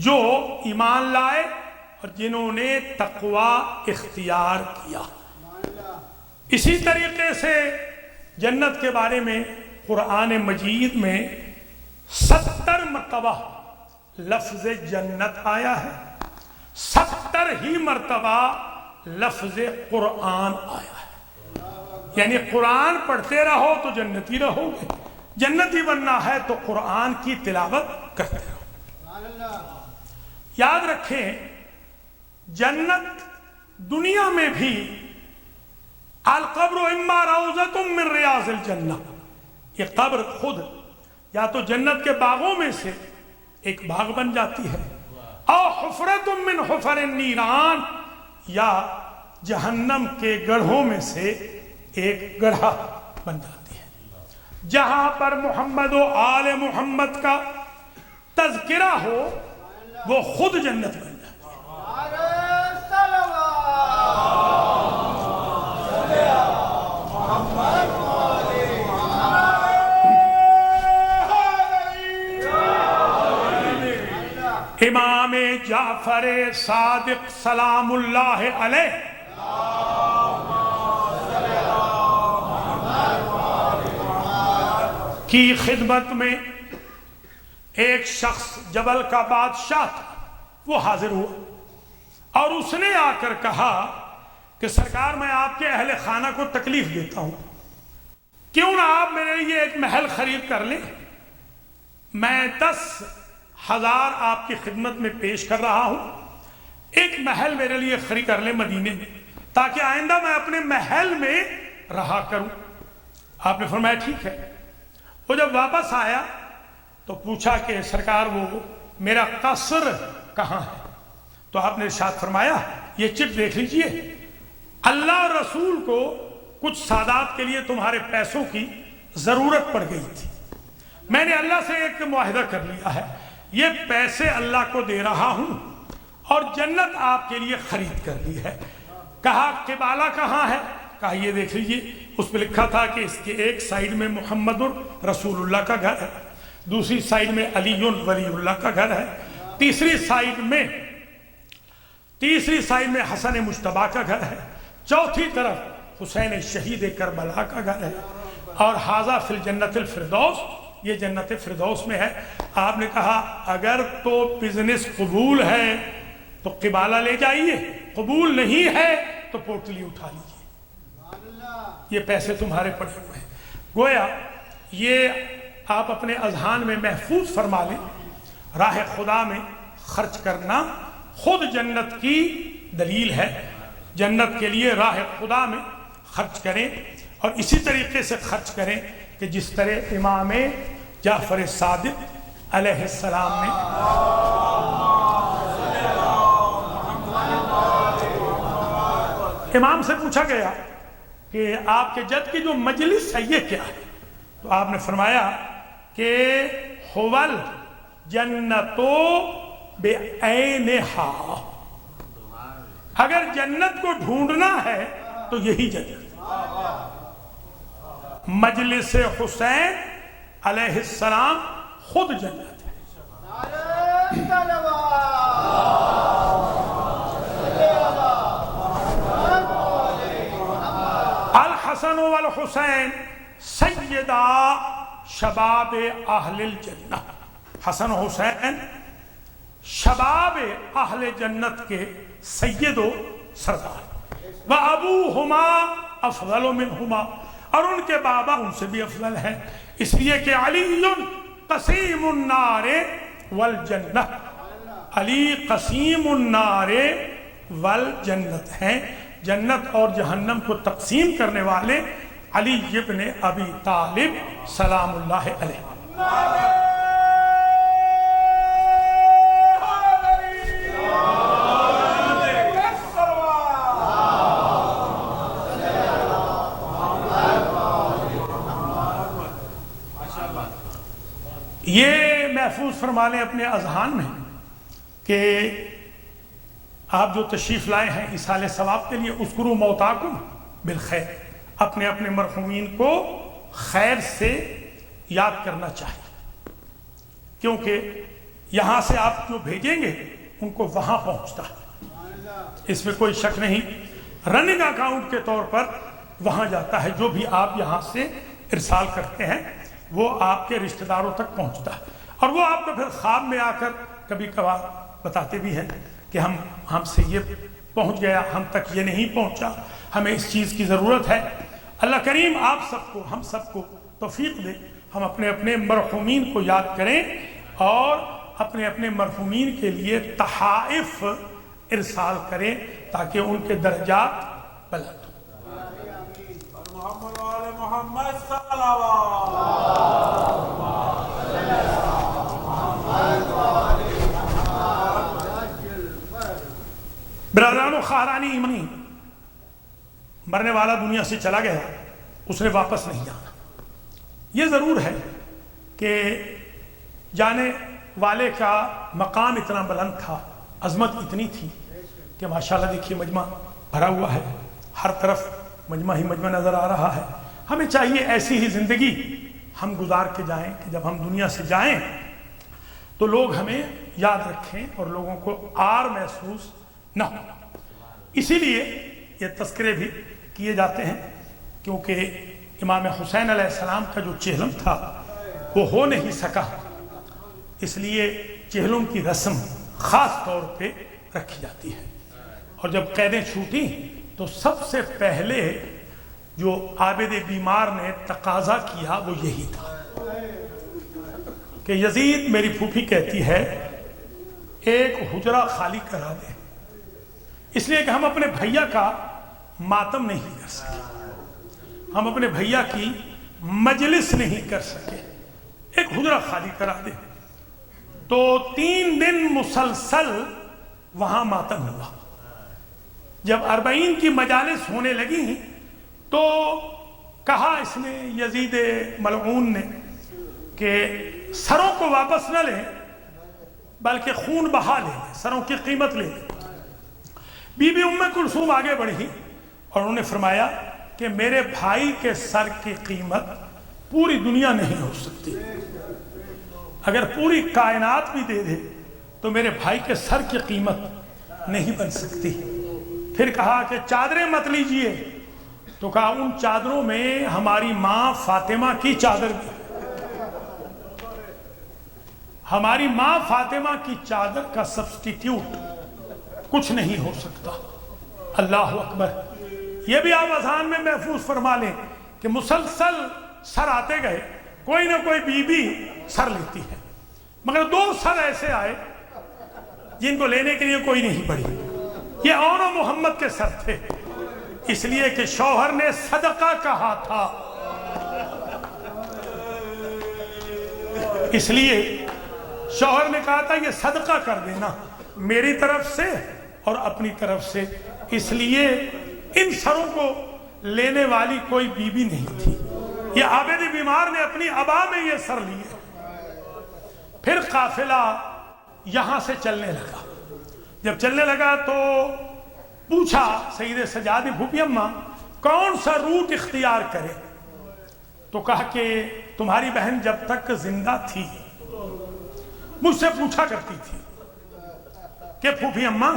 جو ایمان لائے اور جنہوں نے تقوی اختیار کیا۔ اسی طریقے سے جنت کے بارے میں قرآن مجید میں 70 مرتبہ لفظ جنت آیا ہے، 70 ہی مرتبہ لفظ قرآن آیا ہے۔ یعنی قرآن پڑھتے رہو تو جنتی رہو گے، جنتی بننا ہے تو قرآن کی تلاوت کرتے رہو۔ یاد رکھیں جنت دنیا میں بھی القبر اما روضۃ من ریاض الجنہ، یہ قبر خود یا تو جنت کے باغوں میں سے ایک باغ بن جاتی ہے، او حفرۃ من حفر النیران، یا جہنم کے گڑھوں میں سے ایک گڑھا بن جاتی ہے۔ جہاں پر محمد و آل محمد کا تذکرہ ہو وہ خود جنت بن جاتی ہے۔ امام جعفر صادق سلام اللہ علیہ کی خدمت میں ایک شخص جبل کا بادشاہ تھا، وہ حاضر ہوا اور اس نے آ کر کہا کہ سرکار میں آپ کے اہل خانہ کو تکلیف دیتا ہوں، کیوں نہ آپ میرے لیے ایک محل خرید کر لیں، میں 10,000 آپ کی خدمت میں پیش کر رہا ہوں، ایک محل میرے لیے خرید کر لیں مدینے میں، تاکہ آئندہ میں اپنے محل میں رہا کروں۔ آپ نے فرمایا ٹھیک ہے۔ وہ جب واپس آیا تو پوچھا کہ سرکار وہ میرا قصر کہاں ہے؟ تو آپ نے ارشاد فرمایا یہ چٹ دیکھ لیجئے، اللہ رسول کو کچھ سادات کے لیے تمہارے پیسوں کی ضرورت پڑ گئی تھی، میں نے اللہ سے ایک معاہدہ کر لیا ہے، یہ پیسے اللہ کو دے رہا ہوں اور جنت آپ کے لیے خرید کر لی ہے۔ کہا قبالہ کہاں ہے؟ کہا یہ دیکھ لیجئے، اس پہ لکھا تھا کہ اس کے ایک سائیڈ میں محمد رسول اللہ کا گھر ہے، دوسری سائیڈ میں علی ولی اللہ کا گھر ہے، تیسری سائیڈ میں حسن مجتبیٰ کا گھر ہے، چوتھی طرف حسین شہید کربلا کا گھر ہے، اور ھذا فی الجنت الفردوس، یہ جنت فردوس میں ہے۔ آپ نے کہا اگر تو بزنس قبول ہے تو قبالہ لے جائیے، قبول نہیں ہے تو پوٹلی اٹھا لیجیے، یہ پیسے تمہارے پڑے ہوئے ہیں۔ گویا یہ آپ اپنے اذہان میں محفوظ فرما لیں، راہ خدا میں خرچ کرنا خود جنت کی دلیل ہے، جنت کے لیے راہ خدا میں خرچ کریں، اور اسی طریقے سے خرچ کریں کہ جس طرح امام جعفر صادق علیہ السلام نے امام سے پوچھا گیا کہ آپ کے جد کی جو مجلس ہے یہ کیا ہے؟ تو آپ نے فرمایا کہ حول جنتو بعینہا، اگر جنت کو ڈھونڈنا ہے تو یہی جنت، مجلس حسین علیہ السلام خود جنت ہے۔ الحسن والحسین سیدہ شباب اہل الجنہ، حسن و حسین شباب اہل جنت کے سید و سردار، وَأَبُوهُمَا أَفْضَلُ مِنْهُمَا، اور ان کے بابا ان سے بھی افضل ہیں، اس لیے کہ علی قسیم النار والجنہ، علی قسیم النار والجنت ہیں، جنت اور جہنم کو تقسیم کرنے والے علی ابن ابی طالب سلام اللہ علیہ۔ یہ محفوظ فرما لیں اپنے اذہان میں کہ آپ جو تشریف لائے ہیں ایصال ثواب کے لیے، اذکروا موتاکم بالخیر، اپنے اپنے مرحومین کو خیر سے یاد کرنا چاہیے، کیونکہ یہاں سے آپ جو بھیجیں گے ان کو وہاں پہنچتا ہے، اس میں کوئی شک نہیں۔ رننگ اکاؤنٹ کے طور پر وہاں جاتا ہے، جو بھی آپ یہاں سے ارسال کرتے ہیں وہ آپ کے رشتہ داروں تک پہنچتا ہے، اور وہ آپ کو پھر خواب میں آ کر کبھی کبھار بتاتے بھی ہیں کہ ہم سے یہ پہنچ گیا، ہم تک یہ نہیں پہنچا، ہمیں اس چیز کی ضرورت ہے۔ اللہ کریم آپ سب کو، ہم سب کو توفیق دے، ہم اپنے اپنے مرحومین کو یاد کریں اور اپنے اپنے مرحومین کے لیے تحائف ارسال کریں تاکہ ان کے درجات بلند ہوں۔ محمد وآل محمد صلوات۔ برادران و خواہران ایمانی، مرنے والا دنیا سے چلا گیا، اس نے واپس نہیں آنا۔ یہ ضرور ہے کہ جانے والے کا مقام اتنا بلند تھا، عظمت اتنی تھی کہ ماشاءاللہ دیکھیے مجمع بھرا ہوا ہے، ہر طرف مجمع ہی مجمع نظر آ رہا ہے۔ ہمیں چاہیے ایسی ہی زندگی ہم گزار کے جائیں کہ جب ہم دنیا سے جائیں تو لوگ ہمیں یاد رکھیں اور لوگوں کو عار محسوس نہ ہو۔ اسی لیے یہ تذکرے بھی کیے جاتے ہیں، کیونکہ امام حسین علیہ السلام کا جو چہلم تھا وہ ہو نہیں سکا، اس لیے چہلم کی رسم خاص طور پہ رکھی جاتی ہے۔ اور جب قیدیں چھوٹیں تو سب سے پہلے جو عابد بیمار نے تقاضا کیا وہ یہی تھا کہ یزید، میری پھوپھی کہتی ہے ایک حجرہ خالی کرا دے، اس لیے کہ ہم اپنے بھیا کا ماتم نہیں کر سکے، ہم اپنے بھیا کی مجلس نہیں کر سکے، ایک حجرہ خالی کرا دے۔ تو 3 دن مسلسل وہاں ماتم ہوا۔ جب 40 کی مجالس ہونے لگی تو کہا اس نے، یزید ملعون نے، کہ سروں کو واپس نہ لیں بلکہ خون بہا لیں، سروں کی قیمت لیں۔ بی بی ام کلثوم آگے بڑھی اور انہوں نے فرمایا کہ میرے بھائی کے سر کی قیمت پوری دنیا نہیں ہو سکتی، اگر پوری کائنات بھی دے دے تو میرے بھائی کے سر کی قیمت نہیں بن سکتی۔ پھر کہا کہ چادریں مت لیجئے، تو کہا ان چادروں میں ہماری ماں فاطمہ کی چادر بھی، ہماری ماں فاطمہ کی چادر کا سبسٹیٹیوٹ کچھ نہیں ہو سکتا۔ اللہ اکبر۔ یہ بھی آپ اذہان میں محفوظ فرما لیں کہ مسلسل سر آتے گئے، کوئی نہ کوئی بی بی سر لیتی ہے، مگر 2 سر ایسے آئے جن کو لینے کے لیے کوئی نہیں پڑی۔ یہ اون و محمد کے سر تھے، اس لیے کہ شوہر نے صدقہ کہا تھا، اس لیے شوہر نے کہا تھا یہ صدقہ کر دینا میری طرف سے اور اپنی طرف سے، اس لیے ان سروں کو لینے والی کوئی بی بی نہیں تھی۔ یہ عابد بیمار نے اپنی عبا میں یہ سر لیے۔ پھر قافلہ یہاں سے چلنے لگا، جب چلنے لگا تو پوچھا سید سجاد، پھوپھی اماں کون سا روٹ اختیار کرے؟ تو کہا کہ تمہاری بہن جب تک زندہ تھی مجھ سے پوچھا کرتی تھی کہ پھوپھی اماں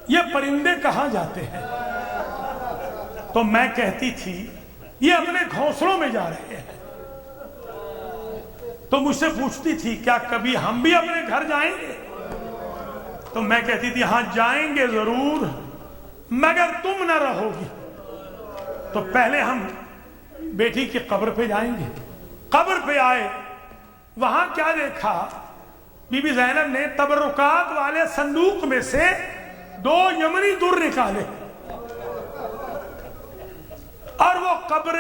یہ پرندے کہاں جاتے ہیں؟ تو میں کہتی تھی یہ اپنے گھونسلوں میں جا رہے ہیں۔ تو مجھ سے پوچھتی تھی کیا کبھی ہم بھی اپنے گھر جائیں گے؟ تو میں کہتی تھی ہاں جائیں گے ضرور، مگر تم نہ رہو گی، تو پہلے ہم بیٹی کی قبر پہ جائیں گے۔ قبر پہ آئے، وہاں کیا دیکھا بی بی زینب نے تبرکات والے صندوق میں سے 2 یمنی در نکالے اور وہ قبر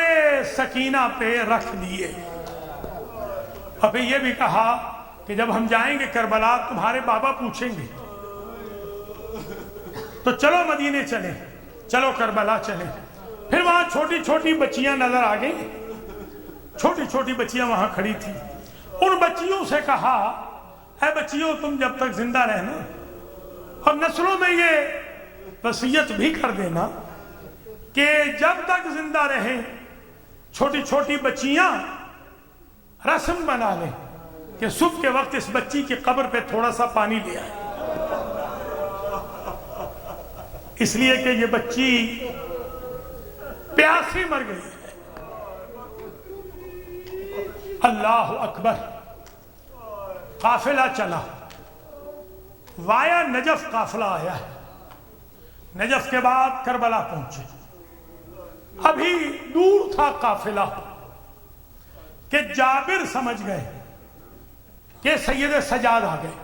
سکینہ پہ رکھ دیے، اور پھر یہ بھی کہا کہ جب ہم جائیں گے کربلا تمہارے بابا پوچھیں گے، تو چلو مدینے چلیں، چلو کربلا چلیں۔ پھر وہاں چھوٹی چھوٹی بچیاں نظر آ گئیں، چھوٹی چھوٹی بچیاں وہاں کھڑی تھی۔ ان بچیوں سے کہا اے بچیوں تم جب تک زندہ رہنا اور نسلوں میں یہ وصیت بھی کر دینا کہ جب تک زندہ رہیں چھوٹی چھوٹی بچیاں رسم بنا لیں کہ صبح کے وقت اس بچی کی قبر پہ تھوڑا سا پانی لے آئے، اس لیے کہ یہ بچی پیاسی مر گئی ہے۔ اللہ اکبر، قافلہ چلا، وایا نجف قافلہ آیا ہے، نجف کے بعد کربلا پہنچے۔ ابھی دور تھا قافلہ کہ جابر سمجھ گئے کہ سید سجاد آ گئے،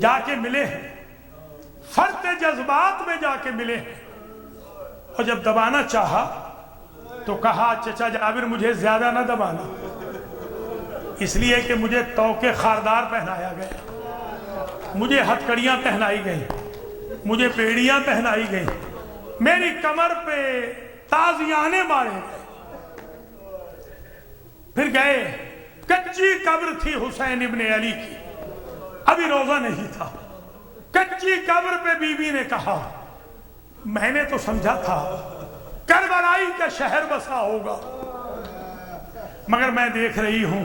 جا کے ملے ہیں، فرط جذبات میں جا کے ملے ہیں، اور جب دبانا چاہا تو کہا چچا جابر مجھے زیادہ نہ دبانا، اس لیے کہ مجھے توقے خاردار پہنایا گیا، مجھے ہتھکڑیاں پہنائی گئیں، مجھے بیڑیاں پہنائی گئیں، میری کمر پہ تازیانے مارے گئے۔ پھر گئے، کچی قبر تھی حسین ابن علی کی، ابھی روزہ نہیں تھا، کچی قبر پہ بی بی نے کہا میں نے تو سمجھا تھا کربلائی کا شہر بسا ہوگا، مگر میں دیکھ رہی ہوں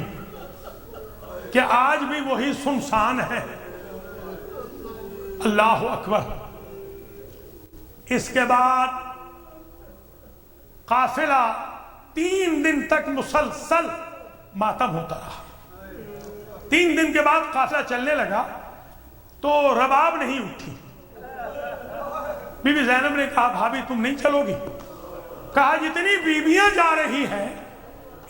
کہ آج بھی وہی سنسان ہے۔ اللہ اکبر۔ اس کے بعد قافلہ 3 دن تک مسلسل ماتم ہوتا رہا۔ 3 دن کے بعد قافلہ چلنے لگا تو رباب نہیں اٹھی۔ بی بی زینب نے کہا بھابی تم نہیں چلو گی؟ کہا جتنی بیویاں جا رہی ہیں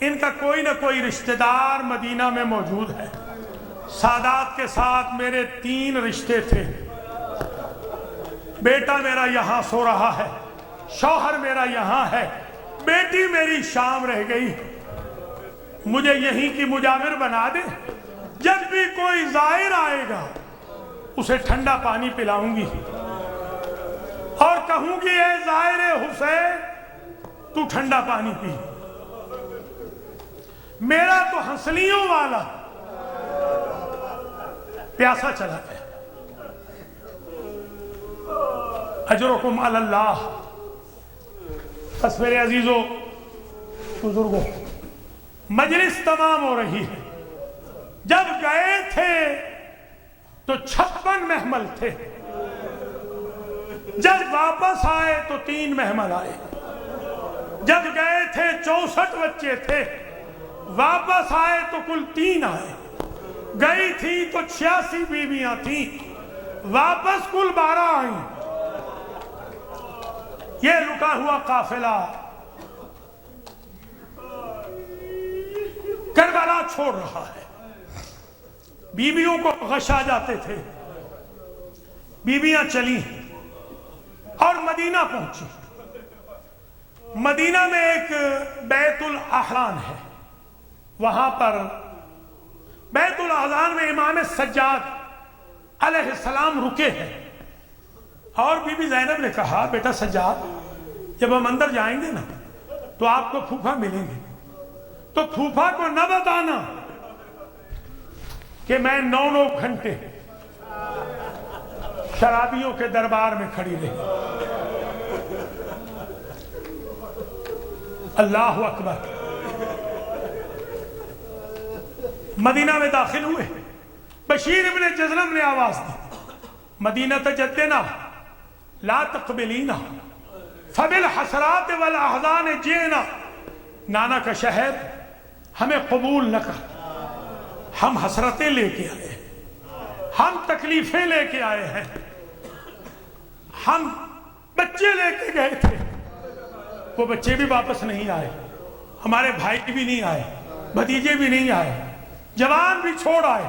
ان کا کوئی نہ کوئی رشتہ دار مدینہ میں موجود ہے۔ سادات کے ساتھ میرے 3 رشتے تھے، بیٹا میرا یہاں سو رہا ہے، شوہر میرا یہاں ہے، بیٹی میری شام رہ گئی، مجھے یہیں کی مجاور بنا دے، جب بھی کوئی زائر آئے گا اسے ٹھنڈا پانی پلاؤں گی اور کہوں گی اے زائر حسین تو ٹھنڈا پانی پی۔ میرا تو ہنسلیوں والا پیاسا چلا گیا۔ اجرکم علی اللہ۔ بس میرے عزیزوں بزرگوں، مجلس تمام ہو رہی ہے۔ جب گئے تھے تو 56 محمل تھے، جب واپس آئے تو 3 محمل آئے، جب گئے تھے 64 بچے تھے، واپس آئے تو کل 3 آئے، گئی تھی تو 86 بیویاں تھیں، واپس کل 12 آئیں۔ یہ رکا ہوا قافلہ کربلا چھوڑ رہا ہے۔ بیویوں کو غش آ جاتے تھے، بیویاں چلی اور مدینہ پہنچی۔ مدینہ میں ایک بیت الاحزان ہے، وہاں پر بیت الاحزان میں امام سجاد علیہ السلام رکے ہیں، اور بی بی زینب نے کہا بیٹا سجاد جب ہم اندر جائیں گے نا تو آپ کو پھوپھا ملیں گے، تو پھوپھا کو نہ بتانا کہ میں 9 گھنٹے شرابیوں کے دربار میں کھڑی رہی۔ اللہ اکبر۔ مدینہ میں داخل ہوئے، بشیر ابن جزلم نے آواز دی مدینہ تجدنا لا تقبلینا فبالحسرات والاحزان جئنا۔ نانا کا شہر ہمیں قبول نہ کر، ہم حسرتیں لے کے آئے ہیں، ہم تکلیفیں لے کے آئے ہیں، ہم بچے لے کے گئے تھے، وہ بچے بھی واپس نہیں آئے، ہمارے بھائی بھی نہیں آئے، بھتیجے بھی نہیں آئے، جوان بھی چھوڑ آئے،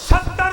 70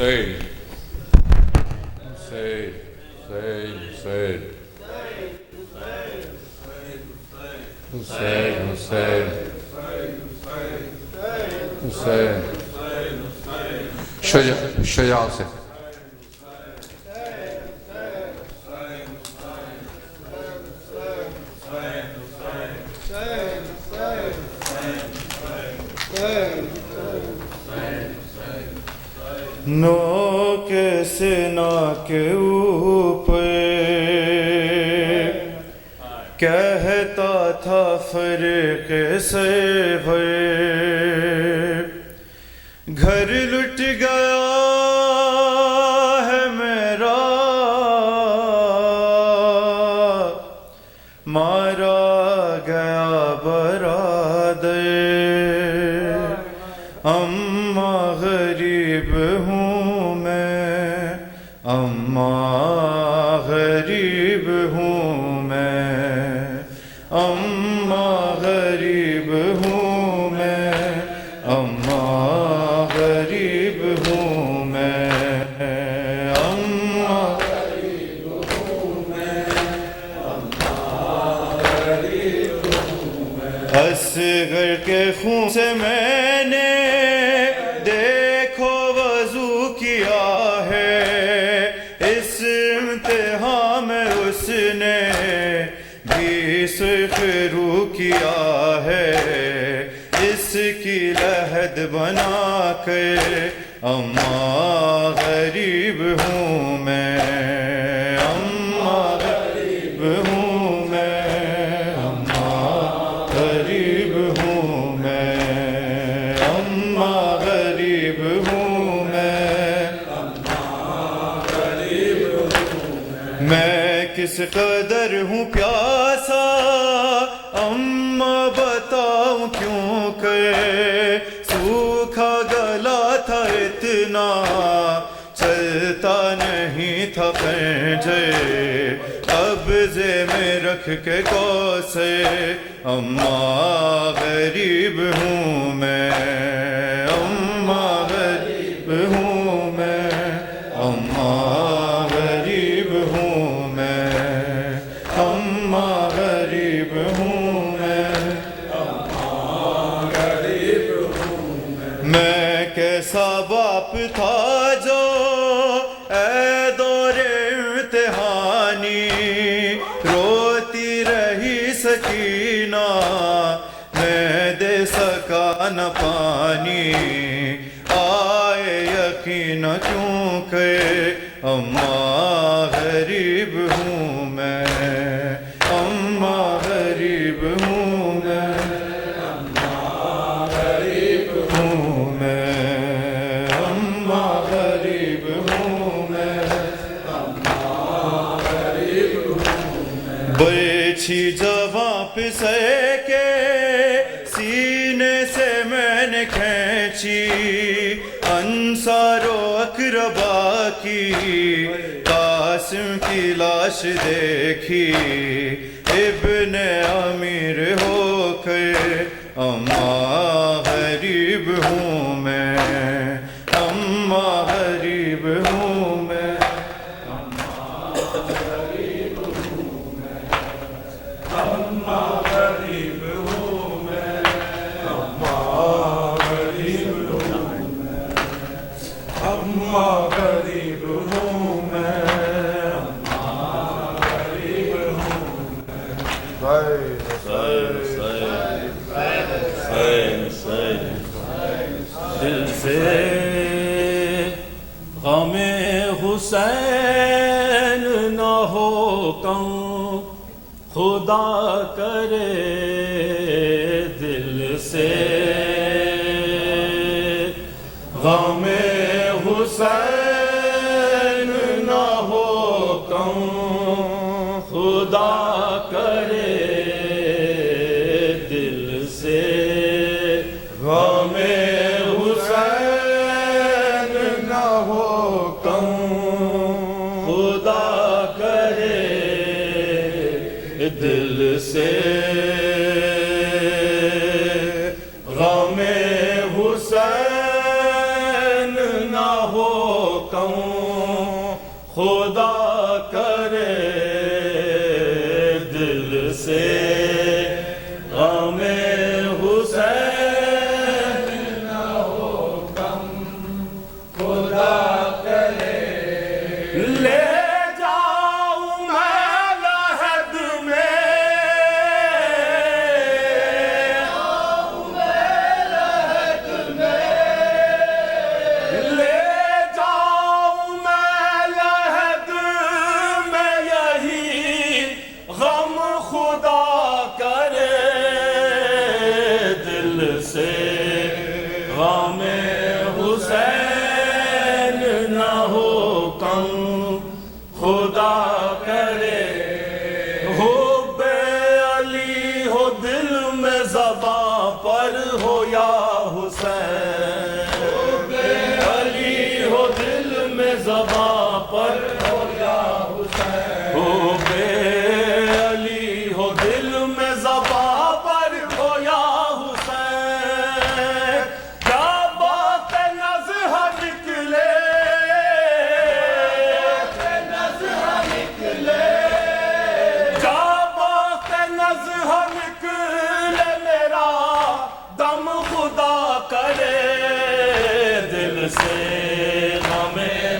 حسین حسین حسین حسین حسین حسین شجاع سے نوک سے ناک اوپر کہتا تھا فرق سے گھر لٹ گیا ہے میرا مارا گیا برادر اما غریب ہوں میں اما غریب ہوں میں اما غریب ہوں میں اما غریب ہوں میں اما غریب ہوں میں اما غریب ہوں میں اصغر کے خون سے میں نے دیکھو وضو کیا ہے اس امتحان میں اس نے بھی سخرو کیا ہے اس کی لحد بنا کر اما غریب ہوں میں اما غریب ہوں میں اما غریب ہوں میں اما غریب ہوں میں کس قدر ہوں پیاسا اما بتاؤں کیوں کہ سوکھا گلا تھا اتنا چلتا نہیں تھا پنجے قبضے میں رکھ کے کوسے اما غریب ہوں میں اما غریب ہوں میں اما غریب ہوں میں اما غریب ہوں میں اما غریب ہوں میں کیسا باپ تھا جو اے دور امتحانی روتی رہی سکینہ میں دے سکا نہ پانی آئے یقین کیونکہ اما غریب ہوں میں اما غریب ہوں میں اما غریب ہوں میں اما غریب ہوں میں اما غریب ہوں میں برچھی جواں پسے کے سینے سے میں نے کھینچی انصار و اقربا کی قاسم کی لاش دیکھی ابن امیر ہو کر اما غریب ہوں میں اما غریب ہوں میں اما غریب ہوں میں اما غریب ہوں میں اما غریب ہوں میں اما غریب ہوں میں اما غریب ہوں دل سے غم حسین نہ ہو کم خدا کرے دل سے غم حسین نہ ہو کم خدا کرے دل سے غم حسین نہ ہو کم خدا کرے دل سے غم حسین نہ ہو خدا کرے دل سے غم حسین نہ ہو کم خدا کرے لے جاؤں میں لحد میں لے جاؤں میں لحد میں یہی غم خدا کرے دل سے غم حسین نہ ہو کم خدا کرے ہو بے علی ہو دل میں زباں پر ہو یا حسین علی ہو دل میں زباں پر ہو یا حسین ہو بے علی ہو دل میں زباں پر ہو یا حسین کیا بات نظر نکلے کیا بات نظر نکلے میرا دم خدا کرے دل سے غم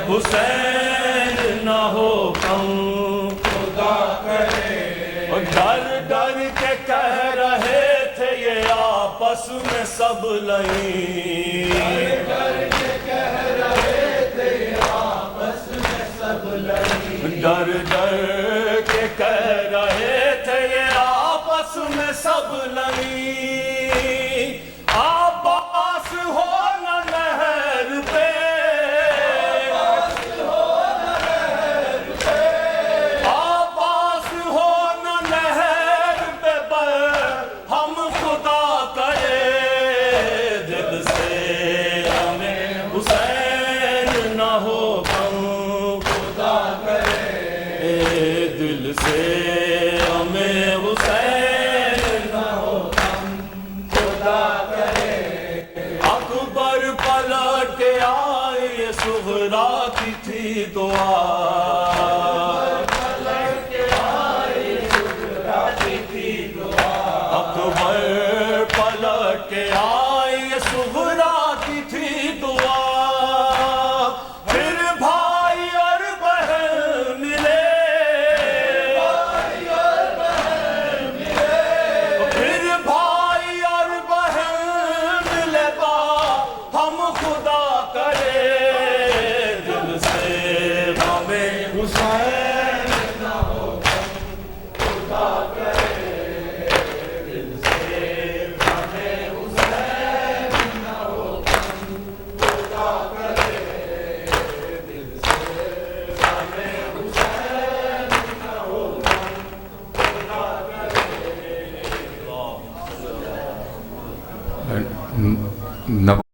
حسین نہ ہو کم خدا کرے ڈر ڈر کے کہہ رہے تھے یہ آپس میں سب لئیں ڈر ڈر کے کہہ رہے تھے یہ آپس میں سب لئیں ڈر ڈر کے کہہ رہے تھے یہ آپس میں سب لئیں عباس ہو نہ نہر پہ عباس ہو نہ نہر پہ ہم خدا کرے دل سے ہمیں حسین نہ ہو کم خدا کرے دل سے ہمیں حسین نہ ہو کم خدا کرے اکبر پلٹ کے آئے صغرا کی تھی دعا اکبر پلٹ کے آئے صغرا کی تھی دعا پھر بھائی اور بہن ملے پھر بھائی اور بہن ملے با ہم خدا کرے دل سے غم حسین نہ ہو خدا کرے دل سے غم حسین نہ ہو خدا کرے دل سے غم حسین نہ ہو خدا کرے نب